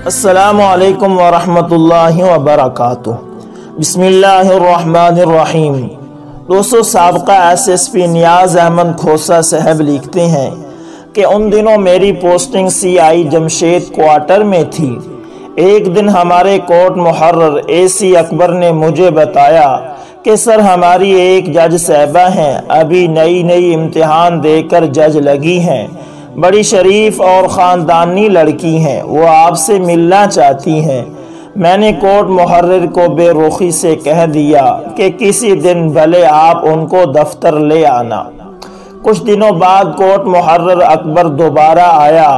السلام علیکم ورحمۃ اللہ وبرکاتہ۔ بسم اللہ الرحمن الرحیم۔ دوستو، سابقہ SSP نیاز احمد کھوسہ صاحب لکھتے ہیں کہ ان دنوں میری پوسٹنگ CI جمشید کوارٹر میں تھی۔ ایک دن ہمارے کوٹ محرر AC اکبر نے مجھے بتایا کہ سر، ہماری ایک جج صاحبہ ہیں، ابھی نئی امتحان دے کر جج لگی ہیں، بڑی شریف اور خاندانی لڑکی ہیں، وہ آپ سے ملنا چاہتی ہیں۔ میں نے کوٹ محرر کو بے رخی سے کہہ دیا کہ کسی دن بھلے آپ ان کو دفتر لے آنا۔ کچھ دنوں بعد کوٹ محرر اکبر دوبارہ آیا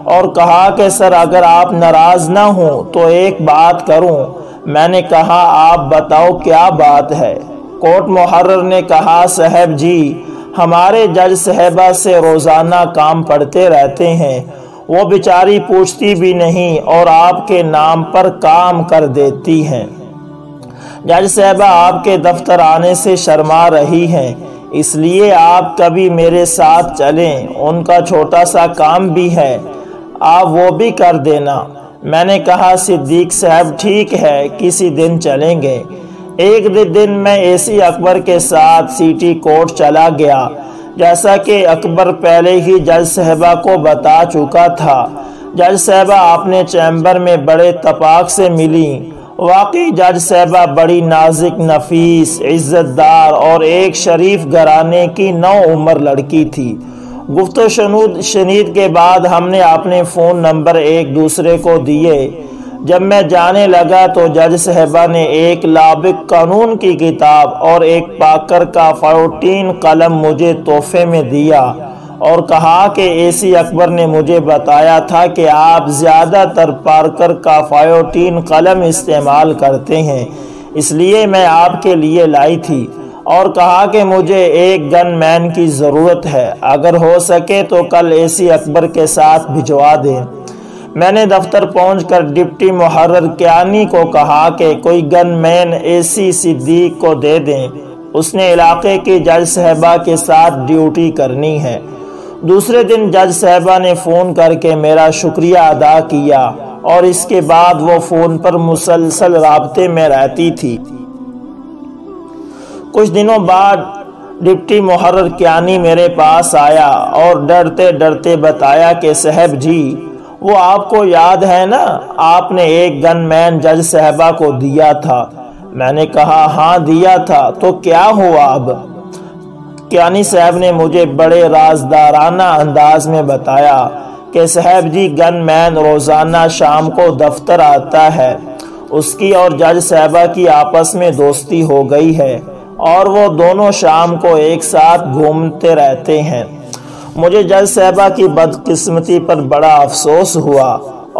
اور کہا کہ سر، اگر آپ ناراض نہ ہوں تو ایک بات کروں۔ میں نے کہا، آپ بتاؤ کیا بات ہے؟ کوٹ محرر نے کہا، صاحب جی، ہمارے جج صاحبہ سے روزانہ کام پڑھتے رہتے ہیں، وہ بیچاری پوچھتی بھی نہیں اور آپ کے نام پر کام کر دیتی ہیں۔ جج صاحبہ آپ کے دفتر آنے سے شرما رہی ہیں، اس لیے آپ کبھی میرے ساتھ چلیں، ان کا چھوٹا سا کام بھی ہے، آپ وہ بھی کر دینا۔ میں نے کہا، صدیق صاحب ٹھیک ہے، کسی دن چلیں گے۔ ایک دن میں AC اکبر کے ساتھ سٹی کورٹ چلا گیا۔ جیسا کہ اکبر پہلے ہی جج صاحبہ کو بتا چکا تھا، جج صاحبہ اپنے چیمبر میں بڑے اتفاق سے ملی۔ واقعی جج صاحبہ بڑی نازک، نفیس، عزت دار اور ایک شریف گھرانے کی نوعمر لڑکی تھی۔ گفت و شنید کے بعد ہم نے اپنے فون نمبر ایک دوسرے کو دیے۔ جب میں جانے لگا تو جج صاحبہ نے ایک لابق قانون کی کتاب اور ایک پارکر کا 14 قلم مجھے تحفے میں دیا اور کہا کہ AC اکبر نے مجھے بتایا تھا کہ آپ زیادہ تر پارکر کا 14 قلم استعمال کرتے ہیں، اس لیے میں آپ کے لیے لائی تھی، اور کہا کہ مجھے ایک گن مین کی ضرورت ہے، اگر ہو سکے تو کل AC اکبر کے ساتھ بھجوا دیں۔ میں نے دفتر پہنچ کر ڈپٹی محرر کیانی کو کہا کہ کوئی گن مین AC صدیق کو دے دیں، اس نے علاقے کی جج صاحبہ کے ساتھ ڈیوٹی کرنی ہے۔ دوسرے دن جج صاحبہ نے فون کر کے میرا شکریہ ادا کیا اور اس کے بعد وہ فون پر مسلسل رابطے میں رہتی تھی۔ کچھ دنوں بعد ڈپٹی محرر کیانی میرے پاس آیا اور ڈرتے بتایا کہ صاحب جی، وہ آپ کو یاد ہے نا، آپ نے ایک گن مین جج صاحبہ کو دیا تھا۔ میں نے کہا، ہاں دیا تھا، تو کیا ہوا اب؟ کیانی صاحب نے مجھے بڑے رازدارانہ انداز میں بتایا کہ صاحب جی، گن مین روزانہ شام کو دفتر آتا ہے، اس کی اور جج صاحبہ کی آپس میں دوستی ہو گئی ہے اور وہ دونوں شام کو ایک ساتھ گھومتے رہتے ہیں۔ مجھے جج صاحبہ کی بدقسمتی پر بڑا افسوس ہوا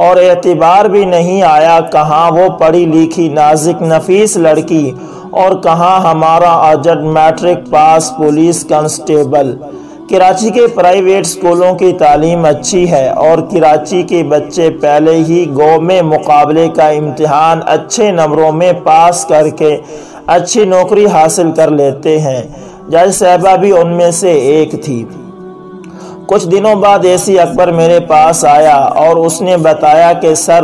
اور اعتبار بھی نہیں آیا، کہاں وہ پڑھی لکھی نازک نفیس لڑکی اور کہاں ہمارا اجڈ matric pass police constable. Karachi کے پرائیویٹ سکولوں کی تعلیم اچھی ہے اور کراچی کے بچے پہلے ہی قومی مقابلے کا امتحان اچھے نمبروں میں پاس کر کے اچھی نوکری حاصل کر لیتے ہیں۔ جج صاحبہ بھی ان میں سے ایک تھی۔ کچھ دنوں بعد AC اکبر میرے پاس آیا اور اس نے بتایا کہ سر،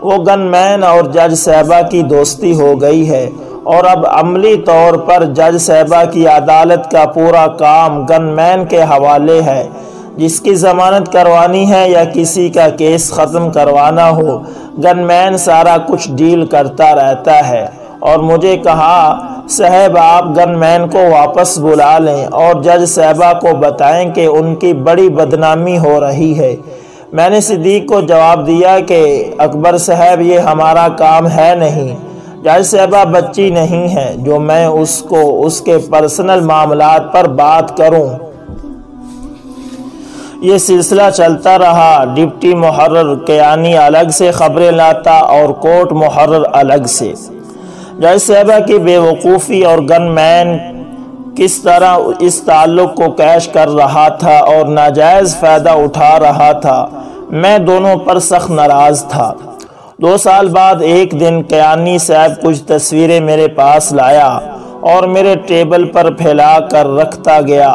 وہ گن مین اور جج صاحبہ کی دوستی ہو گئی ہے اور اب عملی طور پر جج صاحبہ کی عدالت کا پورا کام گن مین کے حوالے ہے۔ جس کی ضمانت کروانی ہے یا کسی کا کیس ختم کروانا ہو، گن مین سارا کچھ ڈیل کرتا رہتا ہے۔ اور مجھے کہا، صاحب آپ گن مین کو واپس بلا لیں اور جج صاحبہ کو بتائیں کہ ان کی بڑی بدنامی ہو رہی ہے۔ میں نے صدیق کو جواب دیا کہ اکبر صاحب، یہ ہمارا کام ہے نہیں، جج صاحبہ بچی نہیں ہے جو میں اس کو اس کے پرسنل معاملات پر بات کروں۔ یہ سلسلہ چلتا رہا۔ ڈپٹی محرر کیانی الگ سے خبریں لاتا اور کوٹ محرر الگ سے۔ جج صاحبہ کی بے وقوفی اور گن مین کس طرح اس تعلق کو کیش کر رہا تھا اور ناجائز فائدہ اٹھا رہا تھا، میں دونوں پر سخت ناراض تھا۔ 2 سال بعد ایک دن کیانی صاحب کچھ تصویریں میرے پاس لایا اور میرے ٹیبل پر پھیلا کر رکھتا گیا۔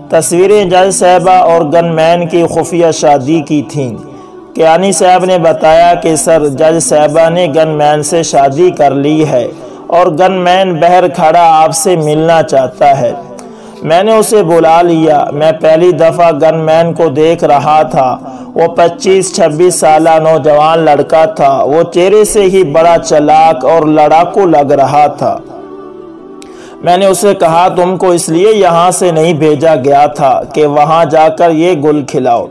تصویریں جج صاحبہ اور گن مین کی خفیہ شادی کی تھیں۔ کیانی صاحب نے بتایا کہ سر جج صاحبہ نے گن مین سے شادی کر لی ہے اور گن مین باہر کھڑا آپ سے ملنا چاہتا ہے۔ میں نے اسے بلا لیا۔ میں پہلی دفعہ گن مین کو دیکھ رہا تھا۔ وہ 25-26 سالہ نوجوان لڑکا تھا۔ وہ چہرے سے ہی بڑا چلاک اور لڑاکو لگ رہا تھا۔ میں نے اسے کہا تم کو اس لیے یہاں سے نہیں بھیجا گیا تھا کہ وہاں جا کر یہ گل کھلاؤ۔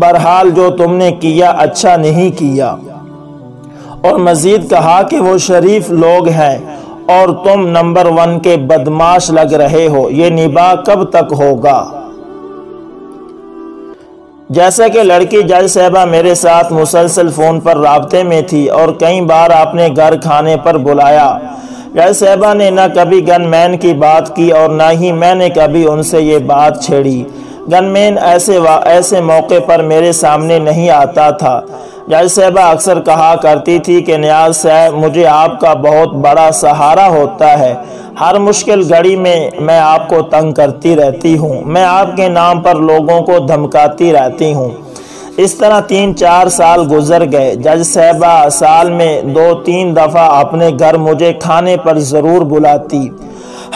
بہرحال جو تم نے کیا اچھا نہیں کیا۔ اور مزید کہا کہ وہ شریف لوگ ہیں اور تم نمبر 1 کے بدماش لگ رہے ہو۔ یہ نباہ کب تک ہوگا؟ جیسا کہ لڑکی جج صاحبہ میرے ساتھ مسلسل فون پر رابطے میں تھی اور کئی بار آپ نے گھر کھانے پر بلایا، جج صاحبہ نے نہ کبھی گن مین کی بات کی اور نہ ہی میں نے کبھی ان سے یہ بات چھیڑی۔ گن مین ایسے موقع پر میرے سامنے نہیں آتا تھا۔ جج صاحبہ اکثر کہا کرتی تھی کہ نیاز صاحب مجھے آپ کا بہت بڑا سہارا ہوتا ہے۔ ہر مشکل گھڑی میں میں آپ کو تنگ کرتی رہتی ہوں۔ میں آپ کے نام پر لوگوں کو دھمکاتی رہتی ہوں۔ اس طرح 3-4 سال گزر گئے۔ جج صاحبہ سال میں 2-3 دفعہ اپنے گھر مجھے کھانے پر ضرور بلاتی۔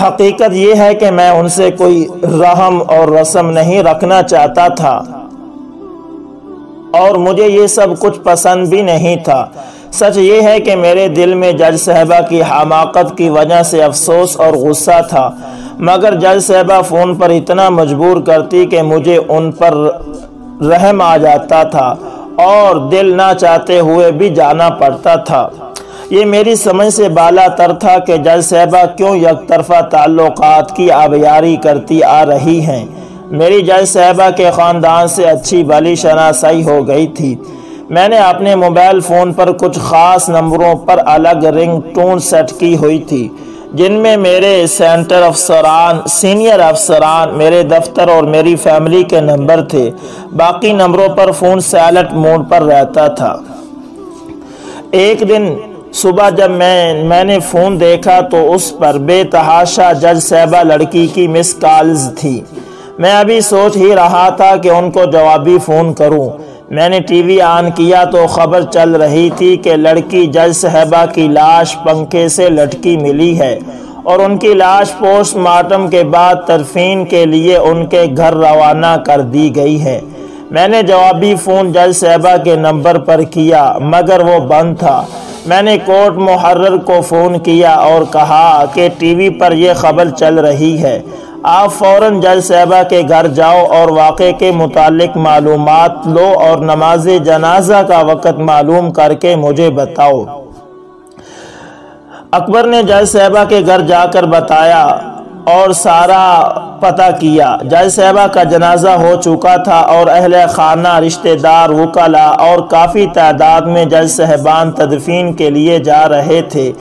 حقیقت یہ ہے کہ میں ان سے کوئی رحم اور رسم نہیں رکھنا چاہتا تھا اور مجھے یہ سب کچھ پسند بھی نہیں تھا۔ سچ یہ ہے کہ میرے دل میں جج صاحبہ کی حماقت کی وجہ سے افسوس اور غصہ تھا، مگر جج صاحبہ فون پر اتنا مجبور کرتی کہ مجھے ان پر رحم آ جاتا تھا اور دل نہ چاہتے ہوئے بھی جانا پڑتا تھا۔ یہ میری سمجھ سے بالا تر تھا کہ جج صاحبہ کیوں یک طرفہ تعلقات کی آبیاری کرتی آ رہی ہیں۔ میری جج صاحبہ کے خاندان سے اچھی بھلی شناسائی ہو گئی تھی۔ میں نے اپنے موبائل فون پر کچھ خاص نمبروں پر الگ رنگ ٹون سیٹ کی ہوئی تھی، جن میں میرے سینٹر افسران، سینئر افسران، میرے دفتر اور میری فیملی کے نمبر تھے۔ باقی نمبروں پر فون سائلنٹ موڈ پر رہتا تھا۔ ایک دن صبح جب میں نے فون دیکھا تو اس پر بے تحاشا جج صاحبہ لڑکی کی مس کالز تھی۔ میں ابھی سوچ ہی رہا تھا کہ ان کو جوابی فون کروں۔ میں نے ٹی وی آن کیا تو خبر چل رہی تھی کہ لڑکی جج صاحبہ کی لاش پنکھے سے لٹکی ملی ہے اور ان کی لاش پوسٹ مارٹم کے بعد تدفین کے لیے ان کے گھر روانہ کر دی گئی ہے۔ میں نے جوابی فون جج صاحبہ کے نمبر پر کیا مگر وہ بند تھا۔ میں نے کورٹ محرر کو فون کیا اور کہا کہ ٹی وی پر یہ خبر چل رہی ہے، آپ فوراً جج صاحبہ کے گھر جاؤ اور واقعے کے متعلق معلومات لو اور نماز جنازہ کا وقت معلوم کر کے مجھے بتاؤ۔ اکبر نے جج صاحبہ کے گھر جا کر بتایا اور سارا پتہ کیا۔ جج صاحبہ کا جنازہ ہو چکا تھا اور اہل خانہ، رشتہ دار، وکلاء اور کافی تعداد میں جج صاحبان تدفین کے لیے جا رہے تھے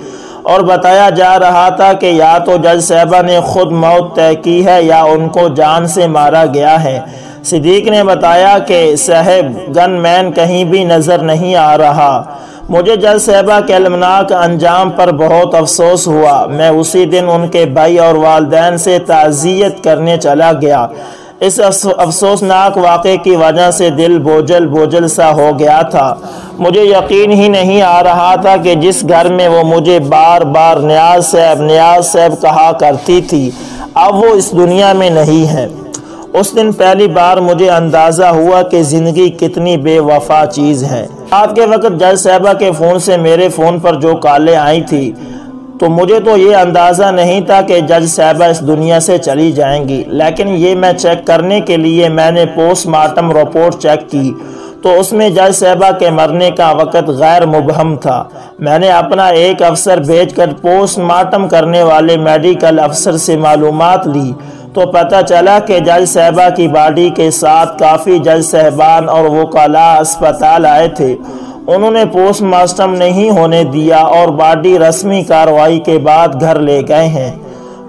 اور بتایا جا رہا تھا کہ یا تو جج صاحبہ نے خود موت طے کی ہے یا ان کو جان سے مارا گیا ہے۔ صدیق نے بتایا کہ صاحب گن مین کہیں بھی نظر نہیں آ رہا۔ مجھے جج صاحبہ کے المناک انجام پر بہت افسوس ہوا۔ میں اسی دن ان کے بھائی اور والدین سے تعزیت کرنے چلا گیا۔ اس افسوسناک واقعے کی وجہ سے دل بوجھل سا ہو گیا تھا۔ مجھے یقین ہی نہیں آ رہا تھا کہ جس گھر میں وہ مجھے بار بار نیاز صاحب کہا کرتی تھی اب وہ اس دنیا میں نہیں ہے۔ اس دن پہلی بار مجھے اندازہ ہوا کہ زندگی کتنی بے وفا چیز ہے۔ رات کے وقت جج صاحبہ کے فون سے میرے فون پر جو کالیں آئی تھی تو مجھے تو یہ اندازہ نہیں تھا کہ جج صاحبہ اس دنیا سے چلی جائیں گی، لیکن یہ میں چیک کرنے کے لیے میں نے پوسٹ مارٹم رپورٹ چیک کی تو اس میں جج صاحبہ کے مرنے کا وقت غیر مبہم تھا۔ میں نے اپنا ایک افسر بھیج کر پوسٹ مارٹم کرنے والے میڈیکل افسر سے معلومات لی تو پتہ چلا کہ جج صاحبہ کی باڈی کے ساتھ کافی جج صاحبان اور وکلاء اسپتال آئے تھے۔ انہوں نے پوسٹ مارٹم نہیں ہونے دیا اور باڈی رسمی کارروائی کے بعد گھر لے گئے ہیں۔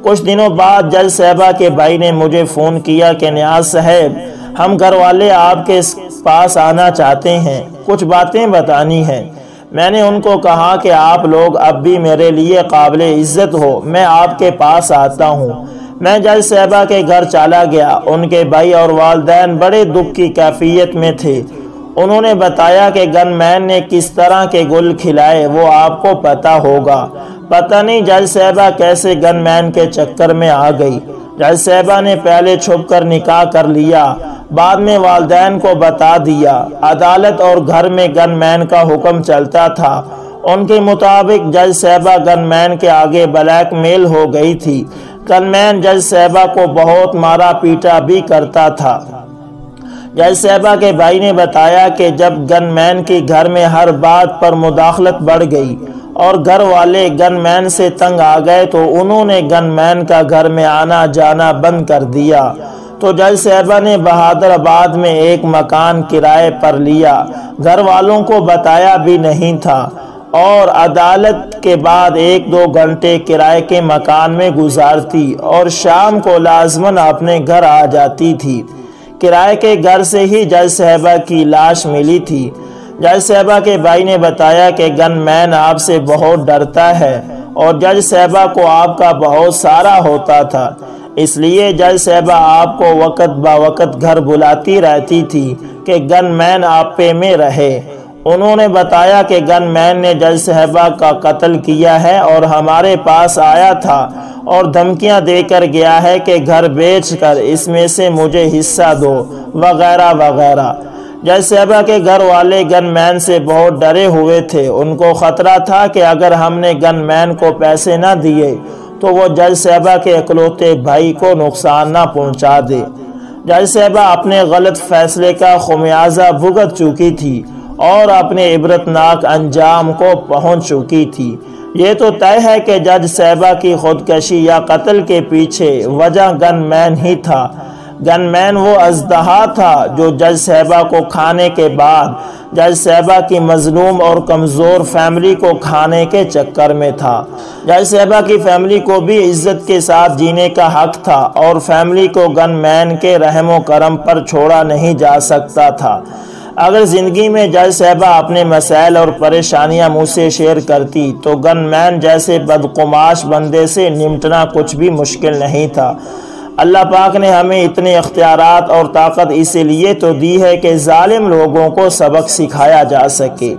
کچھ دنوں بعد جج صاحبہ کے بھائی نے مجھے فون کیا کہ نیاز صاحب ہم گھر والے آپ کے پاس آنا چاہتے ہیں، کچھ باتیں بتانی ہیں۔ میں نے ان کو کہا کہ آپ لوگ اب بھی میرے لیے قابل عزت ہو، میں آپ کے پاس آتا ہوں۔ میں جج صاحبہ کے گھر چلا گیا۔ ان کے بھائی اور والدین بڑے دکھ کی کیفیت میں تھے۔ انہوں نے بتایا کہ گن مین نے کس طرح کے گل کھلائے وہ آپ کو پتہ ہوگا۔ پتہ نہیں جج صاحبہ کیسے گن مین کے چکر میں آ گئی۔ جج صاحبہ نے پہلے چھپ کر نکاح کر لیا، بعد میں والدین کو بتا دیا۔ عدالت اور گھر میں گن مین کا حکم چلتا تھا۔ ان کے مطابق جج صاحبہ گن مین کے آگے بلیک میل ہو گئی تھی۔ گن مین جج صاحبہ کو بہت مارا پیٹا بھی کرتا تھا۔ جج صاحبہ کے بھائی نے بتایا کہ جب گن مین کی گھر میں ہر بات پر مداخلت بڑھ گئی اور گھر والے گن مین سے تنگ آ گئے تو انہوں نے گن مین کا گھر میں آنا جانا بند کر دیا۔ تو جج صاحبہ نے بہادر آباد میں ایک مکان کرائے پر لیا، گھر والوں کو بتایا بھی نہیں تھا، اور عدالت کے بعد 1-2 گھنٹے کرائے کے مکان میں گزارتی اور شام کو لازماً اپنے گھر آ جاتی تھی۔ کرائے کے گھر سے ہی جج صاحبہ کی لاش ملی تھی۔ جج صاحبہ کے بھائی نے بتایا کہ گن مین آپ سے بہت ڈرتا ہے اور جج صاحبہ کو آپ کا بہت سارا ہوتا تھا، اس لیے جج صاحبہ آپ کو وقت با وقت گھر بلاتی رہتی تھی کہ گن مین آپ پہ میں رہے۔ انہوں نے بتایا کہ گن مین نے جج صاحبہ کا قتل کیا ہے اور ہمارے پاس آیا تھا اور دھمکیاں دے کر گیا ہے کہ گھر بیچ کر اس میں سے مجھے حصہ دو وغیرہ وغیرہ۔ جج صاحبہ کے گھر والے گن مین سے بہت ڈرے ہوئے تھے۔ ان کو خطرہ تھا کہ اگر ہم نے گن مین کو پیسے نہ دیے تو وہ جج صاحبہ کے اکلوتے بھائی کو نقصان نہ پہنچا دے۔ جج صاحبہ اپنے غلط فیصلے کا خمیازہ بھگت چکی تھی اور اپنے عبرتناک انجام کو پہنچ چکی تھی۔ یہ تو طے ہے کہ جج صاحبہ کی خودکشی یا قتل کے پیچھے وجہ گن مین ہی تھا۔ گن مین وہ اژدہا تھا جو جج صاحبہ کو کھانے کے بعد جج صاحبہ کی مظلوم اور کمزور فیملی کو کھانے کے چکر میں تھا۔ جج صاحبہ کی فیملی کو بھی عزت کے ساتھ جینے کا حق تھا اور فیملی کو گن مین کے رحم و کرم پر چھوڑا نہیں جا سکتا تھا۔ اگر زندگی میں جج صاحبہ اپنے مسائل اور پریشانیاں مجھ سے شیئر کرتی تو گن مین جیسے بدقماش بندے سے نمٹنا کچھ بھی مشکل نہیں تھا۔ اللہ پاک نے ہمیں اتنے اختیارات اور طاقت اسی لیے تو دی ہے کہ ظالم لوگوں کو سبق سکھایا جا سکے۔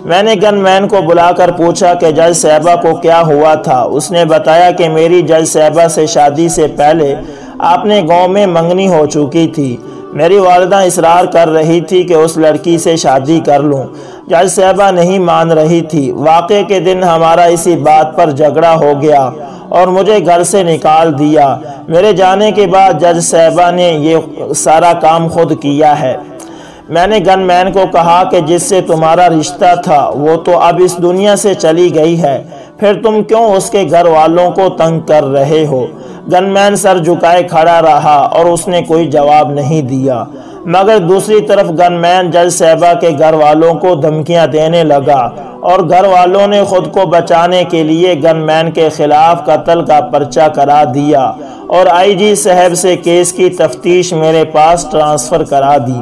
میں نے گن مین کو بلا کر پوچھا کہ جج صاحبہ کو کیا ہوا تھا۔ اس نے بتایا کہ میری جج صاحبہ سے شادی سے پہلے اپنے گاؤں میں منگنی ہو چکی تھی۔ میری والدہ اصرار کر رہی تھی کہ اس لڑکی سے شادی کر لوں۔ جج صاحبہ نہیں مان رہی تھی۔ واقعے کے دن ہمارا اسی بات پر جھگڑا ہو گیا اور مجھے گھر سے نکال دیا۔ میرے جانے کے بعد جج صاحبہ نے یہ سارا کام خود کیا ہے۔ میں نے گن مین کو کہا کہ جس سے تمہارا رشتہ تھا وہ تو اب اس دنیا سے چلی گئی ہے، پھر تم کیوں اس کے گھر والوں کو تنگ کر رہے ہو؟ گن مین سر جھکائے کھڑا رہا اور اس نے کوئی جواب نہیں دیا، مگر دوسری طرف گن مین جج صاحبہ کے گھر والوں کو دھمکیاں دینے لگا اور گھر والوں نے خود کو بچانے کے لیے گن مین کے خلاف قتل کا پرچہ کرا دیا اور آئی جی صاحب سے کیس کی تفتیش میرے پاس ٹرانسفر کرا دی۔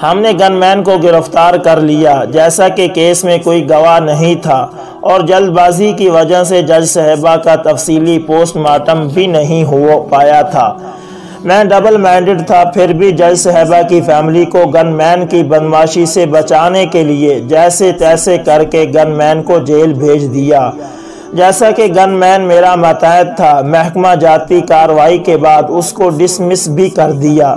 ہم نے گن مین کو گرفتار کر لیا، جیسا کہ کیس میں کوئی گواہ نہیں تھا اور جلد بازی کی وجہ سے جج صاحبہ کا تفصیلی پوسٹ مارٹم بھی نہیں ہو پایا تھا۔ میں ڈبل مائنڈڈ تھا، پھر بھی جج صاحبہ کی فیملی کو گن مین کی بدمعاشی سے بچانے کے لیے جیسے تیسے کر کے گن مین کو جیل بھیج دیا۔ جیسا کہ گن مین میرا ماتحت تھا، محکمہ جاتی کارروائی کے بعد اس کو ڈسمس بھی کر دیا۔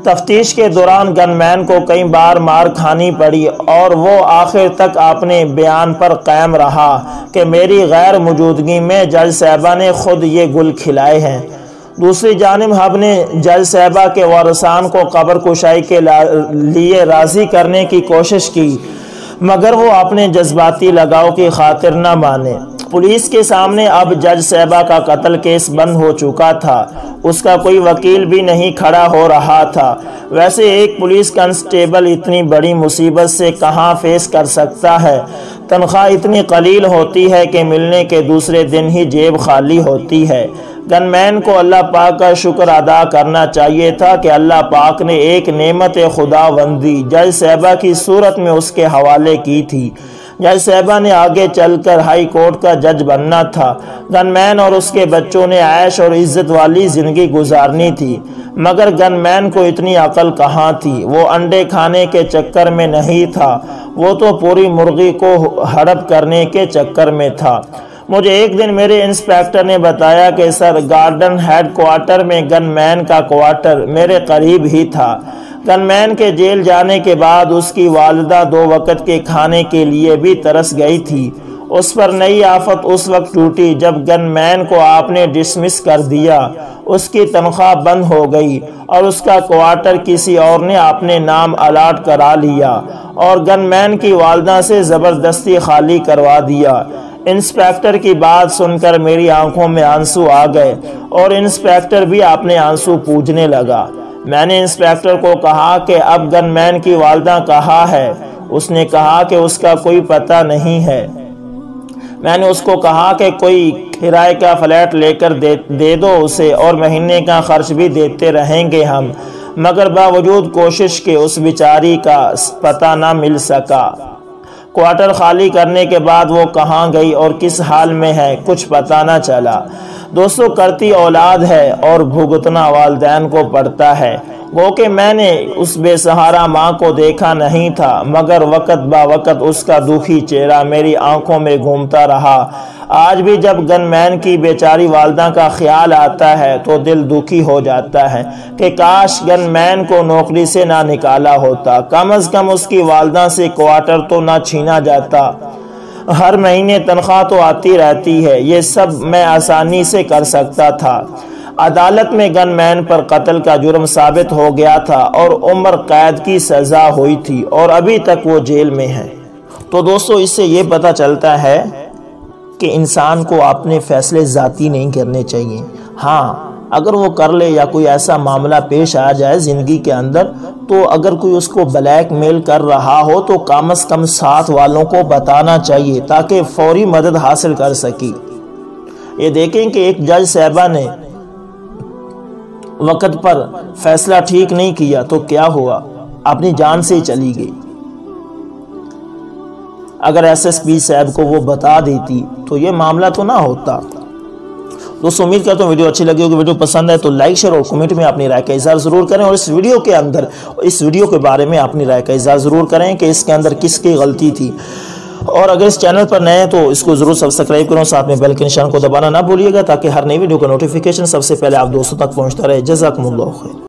تفتیش کے دوران گن مین کو کئی بار مار کھانی پڑی اور وہ آخر تک اپنے بیان پر قائم رہا کہ میری غیر موجودگی میں جج صاحبہ نے خود یہ گل کھلائے ہیں۔ دوسری جانب ہم نے جج صاحبہ کے وارثان کو قبر کشائی کے لیے راضی کرنے کی کوشش کی، مگر وہ اپنے جذباتی لگاؤ کی خاطر نہ مانے۔ پولیس کے سامنے اب جج صاحبہ کا قتل کیس بند ہو چکا تھا، اس کا کوئی وکیل بھی نہیں کھڑا ہو رہا تھا۔ ویسے ایک پولیس کانسٹیبل اتنی بڑی مصیبت سے کہاں فیس کر سکتا ہے؟ تنخواہ اتنی قلیل ہوتی ہے کہ ملنے کے دوسرے دن ہی جیب خالی ہوتی ہے۔ گن مین کو اللہ پاک کا شکر ادا کرنا چاہیے تھا کہ اللہ پاک نے ایک نعمت خداوندی جج صاحبہ کی صورت میں اس کے حوالے کی تھی۔ جج صاحبہ نے آگے چل کر ہائی کورٹ کا جج بننا تھا۔ گن مین اور اس کے بچوں نے عیش اور عزت والی زندگی گزارنی تھی، مگر گن مین کو اتنی عقل کہاں تھی؟ وہ انڈے کھانے کے چکر میں نہیں تھا، وہ تو پوری مرغی کو ہڑپ کرنے کے چکر میں تھا۔ مجھے ایک دن میرے انسپیکٹر نے بتایا کہ سر گارڈن ہیڈ کوارٹر میں گن مین کا کوارٹر میرے قریب ہی تھا۔ گن مین کے جیل جانے کے بعد اس کی والدہ 2 وقت کے کھانے کے لیے بھی ترس گئی تھی۔ اس پر نئی آفت اس وقت ٹوٹی جب گن مین کو آپ نے ڈسمس کر دیا، اس کی تنخواہ بند ہو گئی اور اس کا کوارٹر کسی اور نے اپنے نام الاٹ کرا لیا اور گن مین کی والدہ سے زبردستی خالی کروا دیا۔ انسپیکٹر کی بات سن کر میری آنکھوں میں آنسو آ گئے اور انسپیکٹر بھی اپنے آنسو پوجنے لگا۔ میں نے انسپیکٹر کو کہا کہ اب گن مین کی والدہ کہاں ہے؟ اس نے کہا کہ اس کا کوئی پتہ نہیں ہے۔ میں نے اس کو کہا کہ کوئی کرائے کا فلیٹ لے کر دے دو اسے اور مہینے کا خرچ بھی دیتے رہیں گے ہم، مگر باوجود کوشش کے اس بیچاری کا پتہ نہ مل سکا۔ کوارٹر خالی کرنے کے بعد وہ کہاں گئی اور کس حال میں ہے کچھ پتہ نہ چلا۔ دوستو، کرتی اولاد ہے اور بھگتنا والدین کو پڑتا ہے۔ وہ کہ میں نے اس بے سہارا ماں کو دیکھا نہیں تھا، مگر وقت با وقت اس کا دکھی چہرہ میری آنکھوں میں گھومتا رہا۔ آج بھی جب گن مین کی بیچاری والدہ کا خیال آتا ہے تو دل دکھی ہو جاتا ہے کہ کاش گن مین کو نوکری سے نہ نکالا ہوتا، کم از کم اس کی والدہ سے کوارٹر تو نہ چھینا جاتا۔ ہر مہینے تنخواہ تو آتی رہتی ہے، یہ سب میں آسانی سے کر سکتا تھا۔ عدالت میں گن مین پر قتل کا جرم ثابت ہو گیا تھا اور عمر قید کی سزا ہوئی تھی اور ابھی تک وہ جیل میں ہے۔ تو دوستو، اس سے یہ پتہ چلتا ہے کہ انسان کو اپنے فیصلے ذاتی نہیں کرنے چاہیے۔ ہاں، اگر وہ کر لے یا کوئی ایسا معاملہ پیش آ جائے زندگی کے اندر، تو اگر کوئی اس کو بلیک میل کر رہا ہو تو کم از کم ساتھ والوں کو بتانا چاہیے تاکہ فوری مدد حاصل کر سکی۔ یہ دیکھیں کہ ایک جج صاحبہ نے وقت پر فیصلہ ٹھیک نہیں کیا تو کیا ہوا؟ اپنی جان سے چلی گئی۔ اگر ایس ایس پی صاحب کو وہ بتا دیتی تو یہ معاملہ تو نہ ہوتا۔ دوستو، امید کرتا ہوں ویڈیو اچھی لگی ہوگی۔ ویڈیو پسند ہے تو لائک شیئر اور کمنٹ میں اپنی رائے کا اظہار ضرور کریں، اور اس ویڈیو کے اندر اس ویڈیو کے بارے میں اپنی رائے کا اظہار ضرور کریں کہ اس کے اندر کس کی غلطی تھی۔ اور اگر اس چینل پر نئے ہیں تو اس کو ضرور سبسکرائب کریں، ساتھ میں بیل کے نشان کو دبانا نہ بھولیے گا تاکہ ہر نئی ویڈیو کا نوٹیفیکیشن سب سے پہلے آپ دوستوں تک پہنچتا رہے۔ جزاکم اللہ خیر۔